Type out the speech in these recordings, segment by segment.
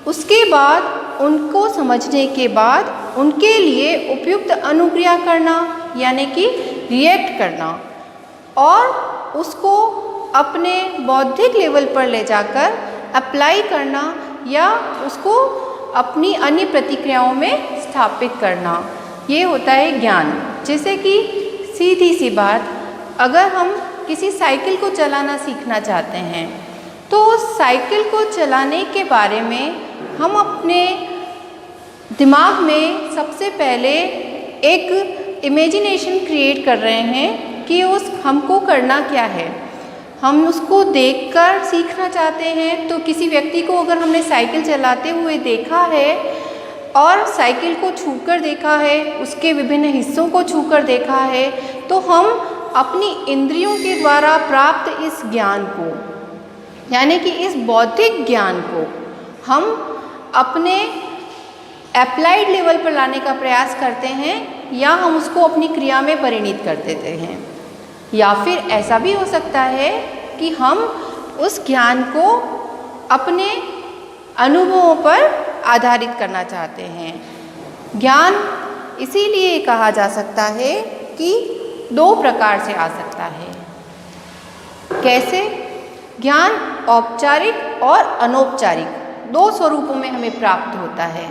उसके बाद उनको समझने के बाद उनके लिए उपयुक्त अनुक्रिया करना यानी कि रिएक्ट करना और उसको अपने बौद्धिक लेवल पर ले जाकर अप्लाई करना या उसको अपनी अन्य प्रतिक्रियाओं में स्थापित करना, ये होता है ज्ञान। जैसे कि सीधी सी बात, अगर हम किसी साइकिल को चलाना सीखना चाहते हैं तो उस साइकिल को चलाने के बारे में हम अपने दिमाग में सबसे पहले एक इमेजिनेशन क्रिएट कर रहे हैं कि उस हमको करना क्या है। हम उसको देखकर सीखना चाहते हैं तो किसी व्यक्ति को अगर हमने साइकिल चलाते हुए देखा है और साइकिल को छूकर देखा है, उसके विभिन्न हिस्सों को छूकर देखा है, तो हम अपनी इंद्रियों के द्वारा प्राप्त इस ज्ञान को यानी कि इस बौद्धिक ज्ञान को हम अपने एप्लाइड लेवल पर लाने का प्रयास करते हैं या हम उसको अपनी क्रिया में परिणित कर देते हैं। या फिर ऐसा भी हो सकता है कि हम उस ज्ञान को अपने अनुभवों पर आधारित करना चाहते हैं। ज्ञान इसीलिए कहा जा सकता है कि दो प्रकार से आ सकता है। कैसे? ज्ञान औपचारिक और अनौपचारिक दो स्वरूपों में हमें प्राप्त होता है।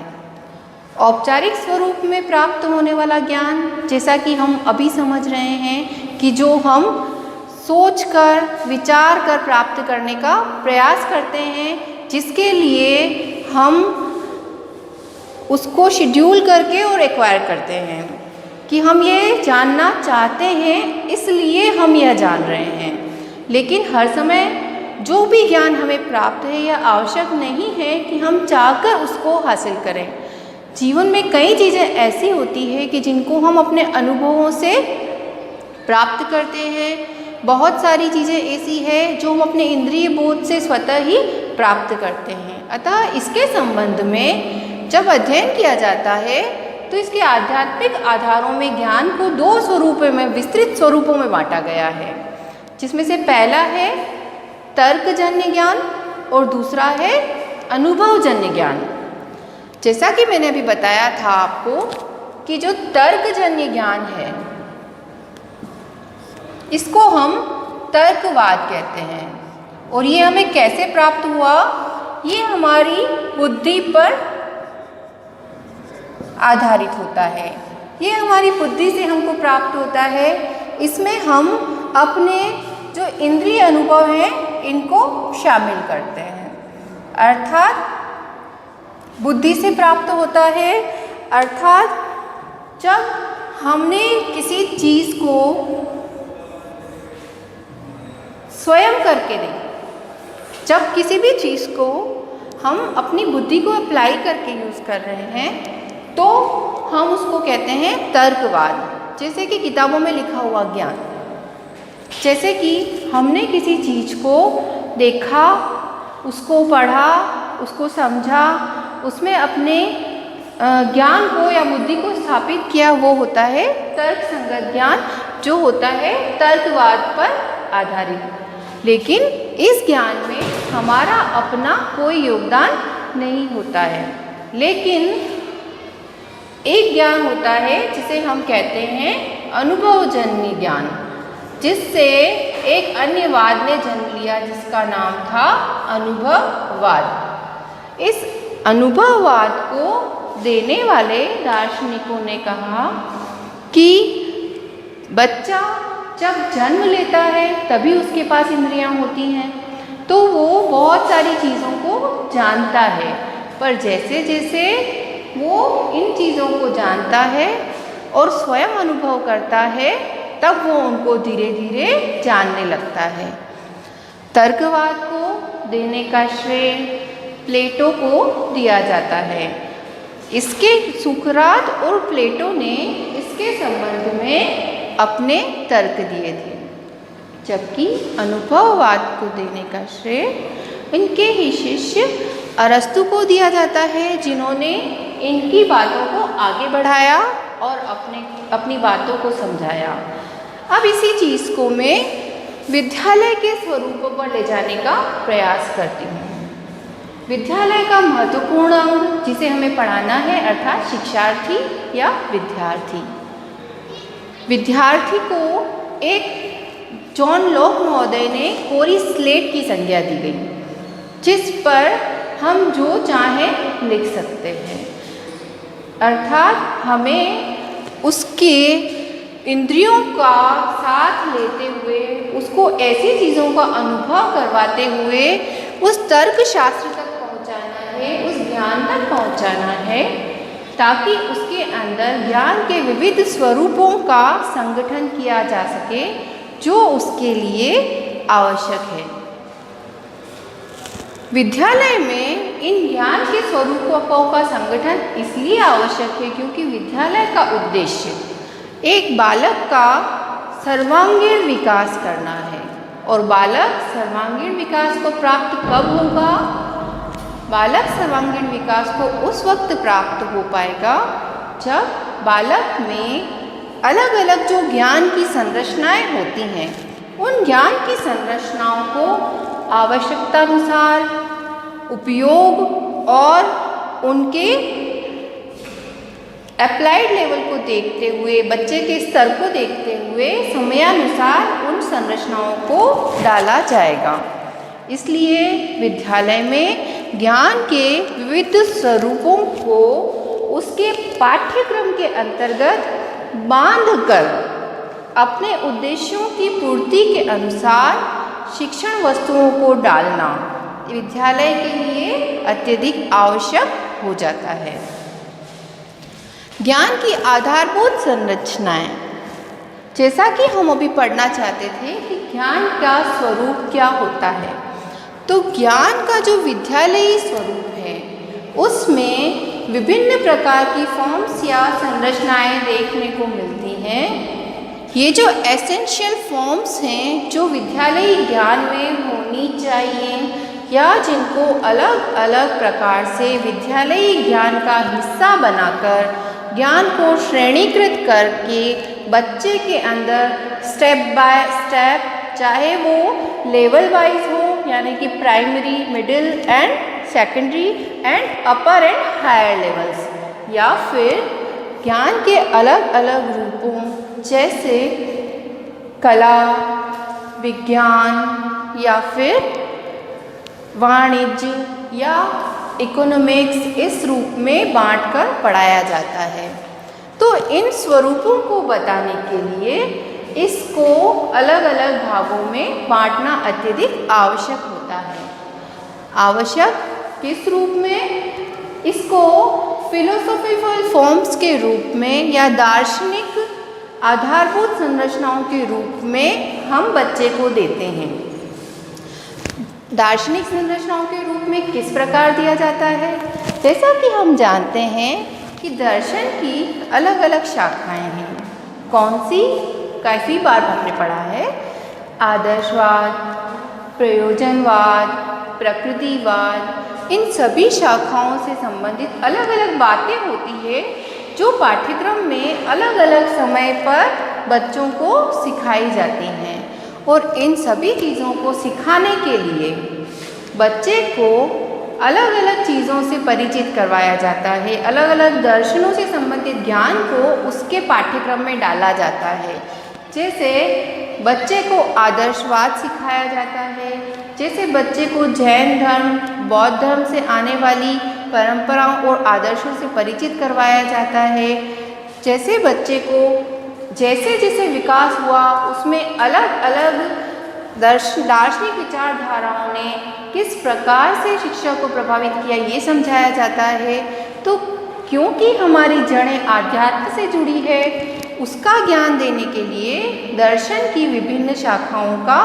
औपचारिक स्वरूप में प्राप्त होने वाला ज्ञान, जैसा कि हम अभी समझ रहे हैं कि जो हम सोचकर विचार कर प्राप्त करने का प्रयास करते हैं, जिसके लिए हम उसको शेड्यूल करके और एक्वायर करते हैं कि हम ये जानना चाहते हैं इसलिए हम यह जान रहे हैं। लेकिन हर समय जो भी ज्ञान हमें प्राप्त है यह आवश्यक नहीं है कि हम चाहकर उसको हासिल करें। जीवन में कई चीज़ें ऐसी होती है कि जिनको हम अपने अनुभवों से प्राप्त करते हैं। बहुत सारी चीज़ें ऐसी है जो हम अपने इंद्रिय बोध से स्वतः ही प्राप्त करते हैं। अतः इसके संबंध में जब अध्ययन किया जाता है तो इसके आध्यात्मिक आधारों में ज्ञान को दो स्वरूपों में, विस्तृत स्वरूपों में बांटा गया है, जिसमें से पहला है तर्कजन्य ज्ञान और दूसरा है अनुभवजन्य ज्ञान। जैसा कि मैंने अभी बताया था आपको कि जो तर्कजन्य ज्ञान है इसको हम तर्कवाद कहते हैं। और ये हमें कैसे प्राप्त हुआ? ये हमारी बुद्धि पर आधारित होता है, ये हमारी बुद्धि से हमको प्राप्त होता है। इसमें हम अपने जो इंद्रिय अनुभव हैं इनको शामिल करते हैं, अर्थात बुद्धि से प्राप्त होता है। अर्थात जब हमने किसी चीज़ को स्वयं करके देखा, जब किसी भी चीज़ को हम अपनी बुद्धि को अप्लाई करके यूज़ कर रहे हैं तो हम उसको कहते हैं तर्कवाद। जैसे कि किताबों में लिखा हुआ ज्ञान, जैसे कि हमने किसी चीज़ को देखा, उसको पढ़ा, उसको समझा, उसमें अपने ज्ञान को या बुद्धि को स्थापित किया, वो होता है तर्क संगत ज्ञान, जो होता है तर्कवाद पर आधारित। लेकिन इस ज्ञान में हमारा अपना कोई योगदान नहीं होता है। लेकिन एक ज्ञान होता है जिसे हम कहते हैं अनुभवजन्य ज्ञान, जिससे एक अन्य वाद ने जन्म लिया जिसका नाम था अनुभववाद। इस अनुभववाद को देने वाले दार्शनिकों ने कहा कि बच्चा जब जन्म लेता है तभी उसके पास इंद्रियां होती हैं, तो वो बहुत सारी चीज़ों को जानता है, पर जैसे जैसे वो इन चीज़ों को जानता है और स्वयं अनुभव करता है तब वो उनको धीरे धीरे जानने लगता है। तर्कवाद को देने का श्रेय प्लेटो को दिया जाता है। इसके सुकरात और प्लेटो ने इसके संबंध में अपने तर्क दिए थे, जबकि अनुभववाद को देने का श्रेय इनके ही शिष्य अरस्तु को दिया जाता है, जिन्होंने इनकी बातों को आगे बढ़ाया और अपनी बातों को समझाया। अब इसी चीज़ को मैं विद्यालय के स्वरूपों पर ले जाने का प्रयास करती हूँ। विद्यालय का महत्वपूर्ण अंग जिसे हमें पढ़ाना है अर्थात शिक्षार्थी या विद्यार्थी। विद्यार्थी को एक जॉन लॉक महोदय ने कोरी स्लेट की संज्ञा दी गई, जिस पर हम जो चाहें लिख सकते हैं, अर्थात हमें उसके इंद्रियों का साथ लेते हुए, उसको ऐसी चीज़ों का अनुभव करवाते हुए उस तर्कशास्त्र तक पहुंचाना है, उस ज्ञान तक पहुंचाना है, ताकि उसके अंदर ज्ञान के विविध स्वरूपों का संगठन किया जा सके जो उसके लिए आवश्यक है। विद्यालय में इन ज्ञान के स्वरूपों का संगठन इसलिए आवश्यक है क्योंकि विद्यालय का उद्देश्य एक बालक का सर्वांगीण विकास करना है। और बालक सर्वांगीण विकास को प्राप्त कब होगा? बालक सर्वांगीण विकास को उस वक्त प्राप्त हो पाएगा जब बालक में अलग अलग जो ज्ञान की संरचनाएं होती हैं, उन ज्ञान की संरचनाओं को आवश्यकतानुसार उपयोग और उनके अप्लाइड लेवल को देखते हुए, बच्चे के स्तर को देखते हुए समयानुसार उन संरचनाओं को डाला जाएगा। इसलिए विद्यालय में ज्ञान के विविध स्वरूपों को उसके पाठ्यक्रम के अंतर्गत बांधकर अपने उद्देश्यों की पूर्ति के अनुसार शिक्षण वस्तुओं को डालना विद्यालय के लिए अत्यधिक आवश्यक हो जाता है। ज्ञान की आधारभूत संरचनाएं, जैसा कि हम अभी पढ़ना चाहते थे कि ज्ञान का स्वरूप क्या होता है, तो ज्ञान का जो विद्यालयी स्वरूप है उसमें विभिन्न प्रकार की फॉर्म्स या संरचनाएं देखने को मिलती हैं। ये जो एसेंशियल फॉर्म्स हैं जो विद्यालयी ज्ञान में होनी चाहिए या जिनको अलग अलग प्रकार से विद्यालयी ज्ञान का हिस्सा बनाकर ज्ञान को श्रेणीकृत करके बच्चे के अंदर स्टेप बाय स्टेप, चाहे वो लेवल वाइज हो यानी कि primary, middle and secondary and upper and higher levels, या फिर ज्ञान के अलग अलग रूपों जैसे कला, विज्ञान या फिर वाणिज्य या इकोनॉमिक्स, इस रूप में बांटकर पढ़ाया जाता है। तो इन स्वरूपों को बताने के लिए इसको अलग अलग भागों में बांटना अत्यधिक आवश्यक होता है। आवश्यक किस रूप में? इसको फिलोसॉफिकल फॉर्म्स के रूप में या दार्शनिक आधारभूत संरचनाओं के रूप में हम बच्चे को देते हैं। दार्शनिक संरचनाओं के रूप में किस प्रकार दिया जाता है? जैसा कि हम जानते हैं कि दर्शन की अलग अलग शाखाएं हैं। कौन सी? काफ़ी बार हमने पढ़ा है। आदर्शवाद, प्रयोजनवाद, प्रकृतिवाद, इन सभी शाखाओं से संबंधित अलग अलग बातें होती है जो पाठ्यक्रम में अलग अलग समय पर बच्चों को सिखाई जाती हैं। और इन सभी चीज़ों को सिखाने के लिए बच्चे को अलग अलग चीज़ों से परिचित करवाया जाता है, अलग अलग दर्शनों से संबंधित ज्ञान को उसके पाठ्यक्रम में डाला जाता है। जैसे बच्चे को आदर्शवाद सिखाया जाता है, जैसे बच्चे को जैन धर्म, बौद्ध धर्म से आने वाली परंपराओं और आदर्शों से परिचित करवाया जाता है। जैसे बच्चे को जैसे जैसे विकास हुआ उसमें अलग अलग दार्शनिक विचारधाराओं ने किस प्रकार से शिक्षा को प्रभावित किया, ये समझाया जाता है। तो क्योंकि हमारी जड़ें आध्यात्म से जुड़ी है, उसका ज्ञान देने के लिए दर्शन की विभिन्न शाखाओं का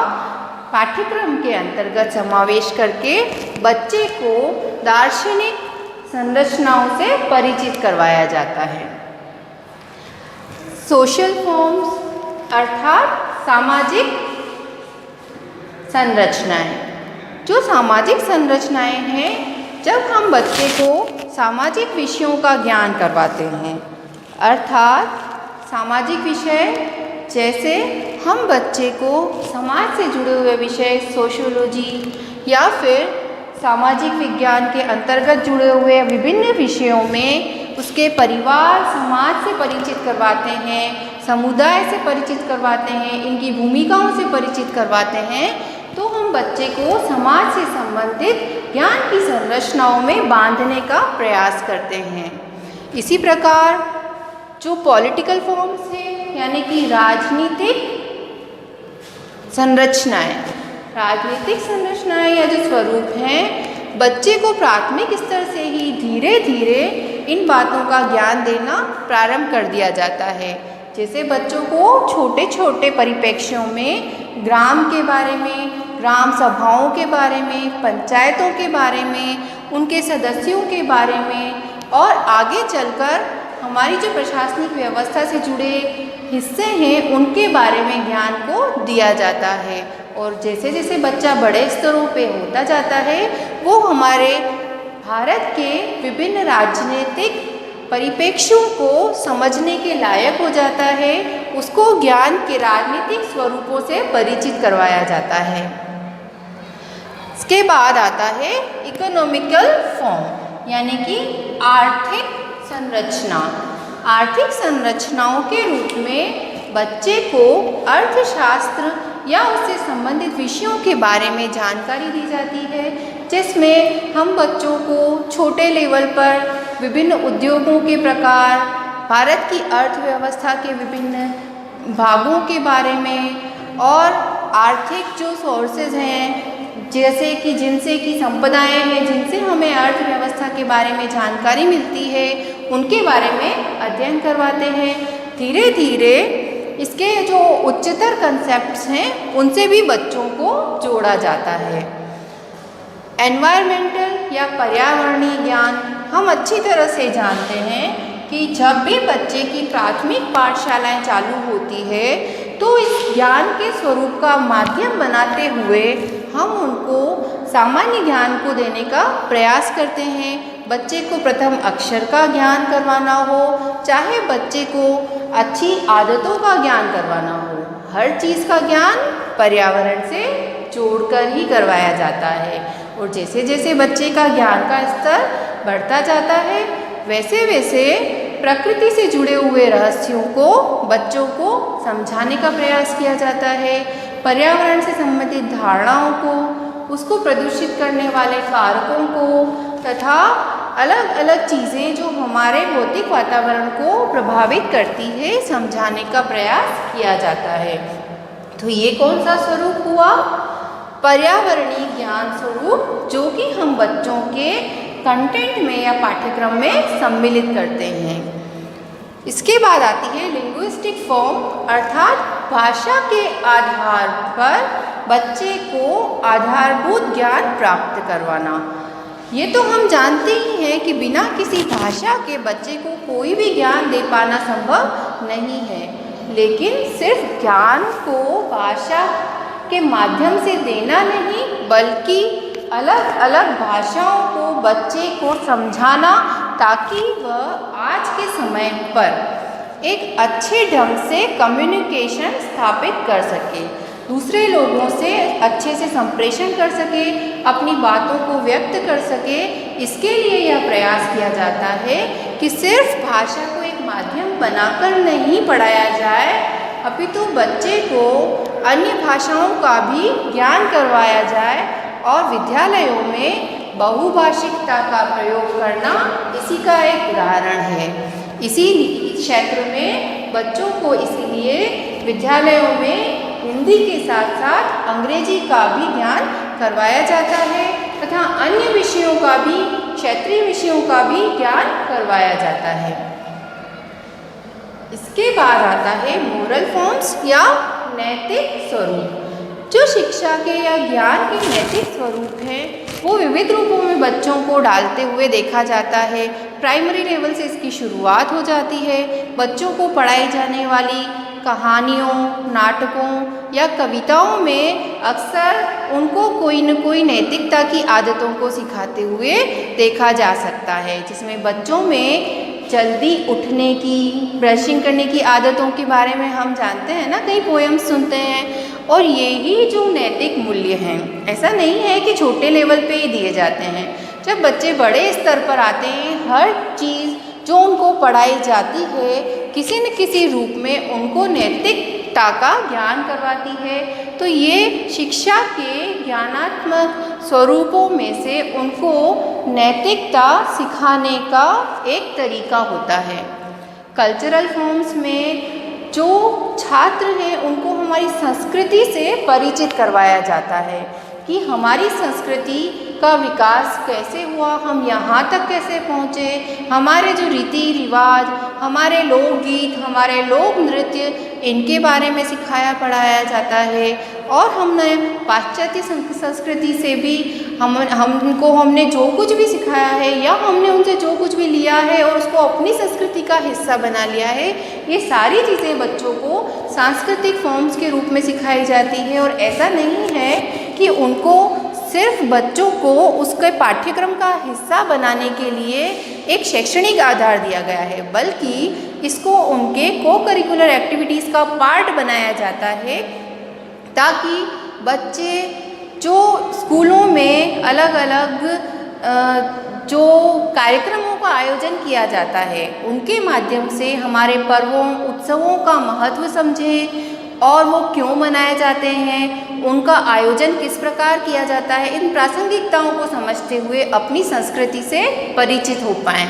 पाठ्यक्रम के अंतर्गत समावेश करके बच्चे को दार्शनिक संरचनाओं से परिचित करवाया जाता है। सोशल फॉर्म्स अर्थात सामाजिक संरचनाएं। जो सामाजिक संरचनाएं हैं, जब हम बच्चे को सामाजिक विषयों का ज्ञान करवाते हैं, अर्थात सामाजिक विषय जैसे हम बच्चे को समाज से जुड़े हुए विषय सोशियोलॉजी या फिर सामाजिक विज्ञान के अंतर्गत जुड़े हुए विभिन्न विषयों में उसके परिवार समाज से परिचित करवाते हैं, समुदाय से परिचित करवाते हैं, इनकी भूमिकाओं से परिचित करवाते हैं, तो हम बच्चे को समाज से संबंधित ज्ञान की संरचनाओं में बांधने का प्रयास करते हैं। इसी प्रकार जो पॉलिटिकल फॉर्म्स हैं, यानी कि राजनीतिक संरचनाएं या जो स्वरूप हैं, बच्चे को प्राथमिक स्तर से ही धीरे धीरे इन बातों का ज्ञान देना प्रारंभ कर दिया जाता है। जैसे बच्चों को छोटे छोटे परिप्रेक्ष्यों में ग्राम के बारे में, ग्राम सभाओं के बारे में, पंचायतों के बारे में, उनके सदस्यों के बारे में और आगे चलकर हमारी जो प्रशासनिक व्यवस्था से जुड़े हिस्से हैं उनके बारे में ज्ञान को दिया जाता है। और जैसे जैसे बच्चा बड़े स्तरों पे होता जाता है, वो हमारे भारत के विभिन्न राजनीतिक परिप्रेक्ष्यों को समझने के लायक हो जाता है, उसको ज्ञान के राजनीतिक स्वरूपों से परिचित करवाया जाता है। इसके बाद आता है इकोनॉमिकल फॉर्म, यानी कि आर्थिक संरचना। आर्थिक संरचनाओं के रूप में बच्चे को अर्थशास्त्र या उससे संबंधित विषयों के बारे में जानकारी दी जाती है, जिसमें हम बच्चों को छोटे लेवल पर विभिन्न उद्योगों के प्रकार, भारत की अर्थव्यवस्था के विभिन्न भागों के बारे में और आर्थिक जो सोर्सेज हैं, जैसे कि जिनसे की संपदाएं हैं, जिनसे हमें अर्थव्यवस्था के बारे में जानकारी मिलती है, उनके बारे में अध्ययन करवाते हैं। धीरे धीरे इसके जो उच्चतर कंसेप्ट्स हैं उनसे भी बच्चों को जोड़ा जाता है। एनवायरमेंटल या पर्यावरणीय ज्ञान हम अच्छी तरह से जानते हैं कि जब भी बच्चे की प्राथमिक पाठशालाएं चालू होती है तो इस ज्ञान के स्वरूप का माध्यम बनाते हुए हम उनको सामान्य ज्ञान को देने का प्रयास करते हैं। बच्चे को प्रथम अक्षर का ज्ञान करवाना हो, चाहे बच्चे को अच्छी आदतों का ज्ञान करवाना हो, हर चीज़ का ज्ञान पर्यावरण से जोड़कर ही करवाया जाता है। और जैसे जैसे बच्चे का ज्ञान का स्तर बढ़ता जाता है, वैसे वैसे प्रकृति से जुड़े हुए रहस्यों को बच्चों को समझाने का प्रयास किया जाता है। पर्यावरण से संबंधित धारणाओं को, उसको प्रदूषित करने वाले कारकों को तथा अलग अलग चीज़ें जो हमारे भौतिक वातावरण को प्रभावित करती है, समझाने का प्रयास किया जाता है। तो ये कौन सा स्वरूप हुआ? पर्यावरणीय ज्ञान स्वरूप, जो कि हम बच्चों के कंटेंट में या पाठ्यक्रम में सम्मिलित करते हैं। इसके बाद आती है लिंग्विस्टिक फॉर्म, अर्थात भाषा के आधार पर बच्चे को आधारभूत ज्ञान प्राप्त करवाना। ये तो हम जानते ही हैं कि बिना किसी भाषा के बच्चे को कोई भी ज्ञान दे पाना संभव नहीं है, लेकिन सिर्फ ज्ञान को भाषा के माध्यम से देना नहीं, बल्कि अलग अलग भाषाओं को बच्चे को समझाना, ताकि वह आज के समय पर एक अच्छे ढंग से कम्युनिकेशन स्थापित कर सके, दूसरे लोगों से अच्छे से संप्रेषण कर सके, अपनी बातों को व्यक्त कर सके। इसके लिए यह प्रयास किया जाता है कि सिर्फ भाषा को एक माध्यम बनाकर नहीं पढ़ाया जाए, अपितु बच्चे को अन्य भाषाओं का भी ज्ञान करवाया जाए और विद्यालयों में बहुभाषिकता का प्रयोग करना इसी का एक उदाहरण है। इसी क्षेत्र में बच्चों को इसीलिए विद्यालयों में हिंदी के साथ साथ अंग्रेजी का भी ज्ञान करवाया जाता है तथा अन्य विषयों का भी, क्षेत्रीय विषयों का भी ज्ञान करवाया जाता है। इसके बाद आता है मोरल फॉर्म्स या नैतिक स्वरूप। जो शिक्षा के या ज्ञान के नैतिक स्वरूप हैं, वो विविध रूपों में बच्चों को डालते हुए देखा जाता है। प्राइमरी लेवल से इसकी शुरुआत हो जाती है। बच्चों को पढ़ाई जाने वाली कहानियों, नाटकों या कविताओं में अक्सर उनको कोई न कोई नैतिकता की आदतों को सिखाते हुए देखा जा सकता है, जिसमें बच्चों में जल्दी उठने की, ब्रशिंग करने की आदतों के बारे में हम जानते हैं ना, कई पोएम्स सुनते हैं। और यही जो नैतिक मूल्य हैं, ऐसा नहीं है कि छोटे लेवल पे ही दिए जाते हैं। जब बच्चे बड़े स्तर पर आते हैं, हर चीज़ जो उनको पढ़ाई जाती है किसी न किसी रूप में उनको नैतिकता का ज्ञान करवाती है। तो ये शिक्षा के ज्ञानात्मक स्वरूपों में से उनको नैतिकता सिखाने का एक तरीका होता है। कल्चरल फॉर्म्स में जो छात्र हैं उनको हमारी संस्कृति से परिचित करवाया जाता है कि हमारी संस्कृति का विकास कैसे हुआ, हम यहाँ तक कैसे पहुँचे, हमारे जो रीति रिवाज, हमारे लोकगीत, हमारे लोक नृत्य, इनके बारे में सिखाया पढ़ाया जाता है। और हमने पाश्चात्य संस्कृति से भी हमने जो कुछ भी सिखाया है या हमने उनसे जो कुछ भी लिया है और उसको अपनी संस्कृति का हिस्सा बना लिया है, ये सारी चीज़ें बच्चों को सांस्कृतिक फॉर्म्स के रूप में सिखाई जाती है। और ऐसा नहीं है कि उनको सिर्फ बच्चों को उसके पाठ्यक्रम का हिस्सा बनाने के लिए एक शैक्षणिक आधार दिया गया है, बल्कि इसको उनके को करिकुलर एक्टिविटीज़ का पार्ट बनाया जाता है, ताकि बच्चे जो स्कूलों में अलग अलग जो कार्यक्रमों का आयोजन किया जाता है उनके माध्यम से हमारे पर्वों उत्सवों का महत्व समझें और वो क्यों मनाए जाते हैं, उनका आयोजन किस प्रकार किया जाता है, इन प्रासंगिकताओं को समझते हुए अपनी संस्कृति से परिचित हो पाएँ।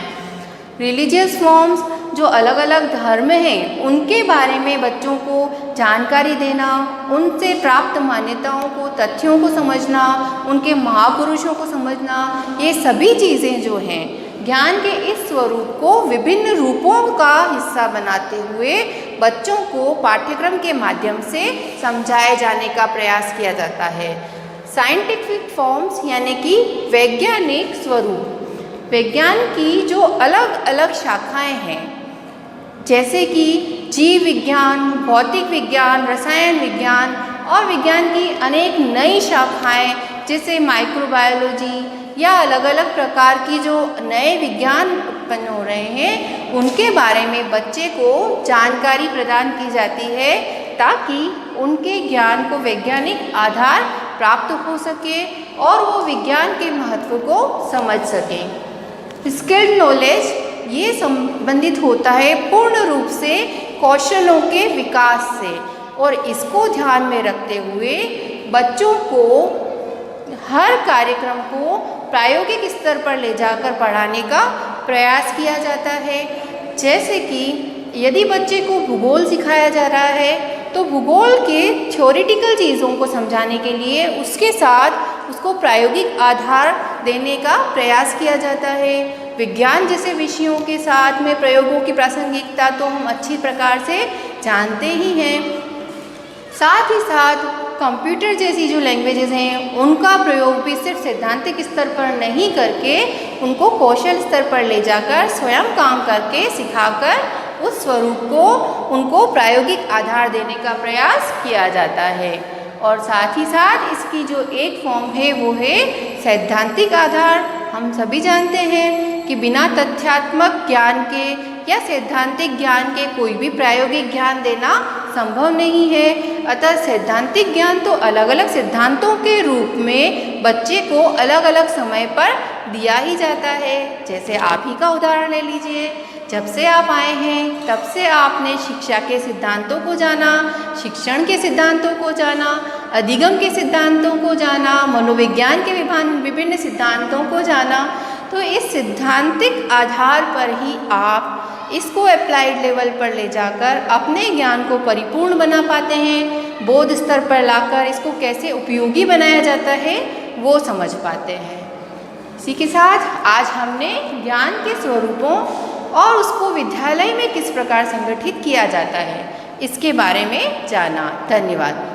रिलीजियस फॉर्म्स जो अलग अलग धर्म हैं उनके बारे में बच्चों को जानकारी देना, उनसे प्राप्त मान्यताओं को, तथ्यों को समझना, उनके महापुरुषों को समझना, ये सभी चीज़ें जो हैं ज्ञान के इस स्वरूप को विभिन्न रूपों का हिस्सा बनाते हुए बच्चों को पाठ्यक्रम के माध्यम से समझाए जाने का प्रयास किया जाता है। साइंटिफिक फॉर्म्स यानी कि वैज्ञानिक स्वरूप, विज्ञान की जो अलग अलग शाखाएं हैं जैसे कि जीव विज्ञान, भौतिक विज्ञान, रसायन विज्ञान और विज्ञान की अनेक नई शाखाएं जैसे माइक्रोबायोलॉजी या अलग अलग प्रकार की जो नए विज्ञान उत्पन्न हो रहे हैं उनके बारे में बच्चे को जानकारी प्रदान की जाती है ताकि उनके ज्ञान को वैज्ञानिक आधार प्राप्त हो सके और वो विज्ञान के महत्व को समझ सकें। स्किल्ड नॉलेज ये संबंधित होता है पूर्ण रूप से कौशलों के विकास से और इसको ध्यान में रखते हुए बच्चों को हर कार्यक्रम को प्रायोगिक स्तर पर ले जाकर पढ़ाने का प्रयास किया जाता है। जैसे कि यदि बच्चे को भूगोल सिखाया जा रहा है तो भूगोल के थ्योरेटिकल चीज़ों को समझाने के लिए उसके साथ उसको प्रायोगिक आधार देने का प्रयास किया जाता है। विज्ञान जैसे विषयों के साथ में प्रयोगों की प्रासंगिकता तो हम अच्छी प्रकार से जानते ही हैं। साथ ही साथ कंप्यूटर जैसी जो लैंग्वेजेस हैं उनका प्रयोग भी सिर्फ सैद्धांतिक स्तर पर नहीं करके उनको कौशल स्तर पर ले जाकर स्वयं काम करके सिखाकर उस स्वरूप को उनको प्रायोगिक आधार देने का प्रयास किया जाता है। और साथ ही साथ इसकी जो एक फॉर्म है वो है सैद्धांतिक आधार। हम सभी जानते हैं कि बिना तथ्यात्मक ज्ञान के या सैद्धांतिक ज्ञान के कोई भी प्रायोगिक ज्ञान देना संभव नहीं है। अतः सैद्धांतिक ज्ञान तो अलग अलग सिद्धांतों के रूप में बच्चे को अलग अलग समय पर दिया ही जाता है। जैसे आप ही का उदाहरण ले लीजिए, जब से आप आए हैं तब से आपने शिक्षा के सिद्धांतों को जाना, शिक्षण के सिद्धांतों को जाना, अधिगम के सिद्धांतों को जाना, मनोविज्ञान के विभिन्न सिद्धांतों को जाना। तो इस सिद्धांतिक आधार पर ही आप इसको अप्लाइड लेवल पर ले जाकर अपने ज्ञान को परिपूर्ण बना पाते हैं। बोध स्तर पर लाकर इसको कैसे उपयोगी बनाया जाता है वो समझ पाते हैं। इसी के साथ आज हमने ज्ञान के स्वरूपों और उसको विद्यालय में किस प्रकार संगठित किया जाता है इसके बारे में जाना। धन्यवाद।